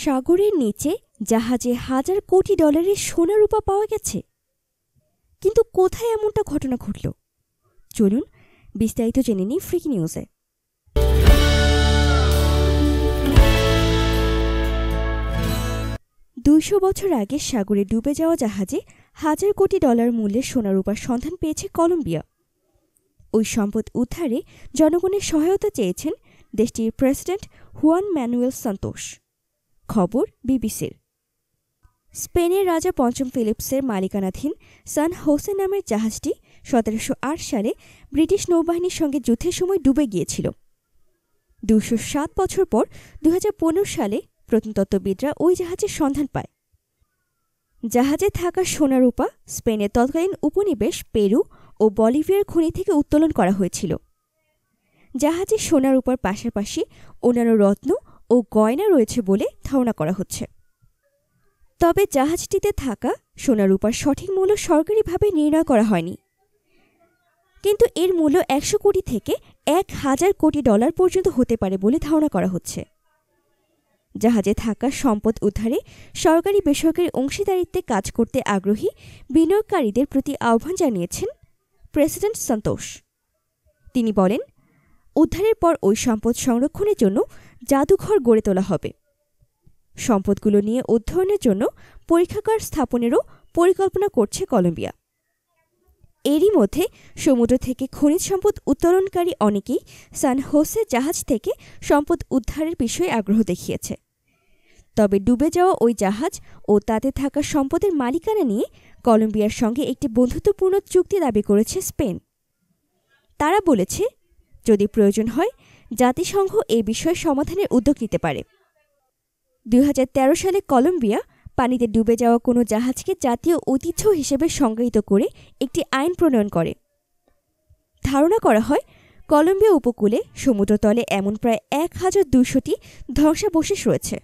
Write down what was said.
সাগরের নিচে জাহাজে হাজার কোটি ডলারের সোনা রূপা পাওয়া গেছে। কিন্তু কোথায় এমনটা ঘটনা ঘটল? চলুন বিস্তারিত জেনে নিই ফ্রিকি নিউজে। 200 বছর আগে সাগরে ডুবে যাওয়া জাহাজে হাজার কোটি ডলার মূল্যের সোনা রূপার সন্ধান পেয়েছে কলম্বিয়া। ওই সম্পদ উদ্ধারে জনগণের সহায়তা চেয়েছেন দেশটির প্রেসিডেন্ট হুয়ান ম্যানুয়েল সান্তোস। খবর বিবিসির। স্পেনের রাজা পঞ্চম ফিলিপসের মালিকানাধীন সান হোসে নামের জাহাজটি 1708 সালে ব্রিটিশ নৌবাহিনীর সঙ্গে যুদ্ধের সময় ডুবে গিয়েছিল। 207 বছর পর 2015 সালে প্রত্নতত্ত্ববিদরা ওই জাহাজের সন্ধান পায়। জাহাজে থাকা সোনা রূপা স্পেনের তৎকালীন উপনিবেশ পেরু ও বলিভিয়ার খনি থেকে উত্তোলন করা হয়েছিল। জাহাজে সোনা রূপার পাশাপাশি অন্যান্য রত্ন ও গয়না রয়েছে বলে ধারণা করা হচ্ছে। তবে জাহাজটিতে থাকা সোনা রূপার সঠিক মূল্য সরকারিভাবে নির্ণয় করা হয়নি, কিন্তু এর মূল্য 100 কোটি থেকে 1000 কোটি ডলার পর্যন্ত হতে পারে বলে ধারণা করা হচ্ছে। জাহাজে থাকা সম্পদ উদ্ধারে সরকারি বেসরকারি অংশীদারিত্বে কাজ করতে আগ্রহী বিনিয়োগকারীদের প্রতি আহ্বান জানিয়েছেন প্রেসিডেন্ট সান্তোস। তিনি বলেন, উদ্ধারের পর ওই সম্পদ সংরক্ষণের জন্য জাদুঘর গড়ে তোলা হবে। সম্পদগুলো নিয়ে অধ্যয়নের জন্য পরীক্ষাগার স্থাপনেরও পরিকল্পনা করছে কলম্বিয়া। এরই মধ্যে সমুদ্র থেকে খনিজ সম্পদ উত্তোলনকারী অনেকেই সান হোসে জাহাজ থেকে সম্পদ উদ্ধারের বিষয়ে আগ্রহ দেখিয়েছে। তবে ডুবে যাওয়া ওই জাহাজ ও তাতে থাকা সম্পদের মালিকানা নিয়ে কলম্বিয়ার সঙ্গে একটি বন্ধুত্বপূর্ণ চুক্তি দাবি করেছে স্পেন। তারা বলেছে, যদি প্রয়োজন হয় জাতিসংঘ এ বিষয়ে সমাধানের উদ্যোগ নিতে পারে। 2013 সালে কলম্বিয়া পানিতে ডুবে যাওয়া কোনো জাহাজকে জাতীয় ঐতিহ্য হিসেবে সংজ্ঞায়িত করে একটি আইন প্রণয়ন করে। ধারণা করা হয়, কলম্বিয়া উপকূলে সমুদ্রতলে এমন প্রায় 1200টি ধ্বংসাবশেষ রয়েছে।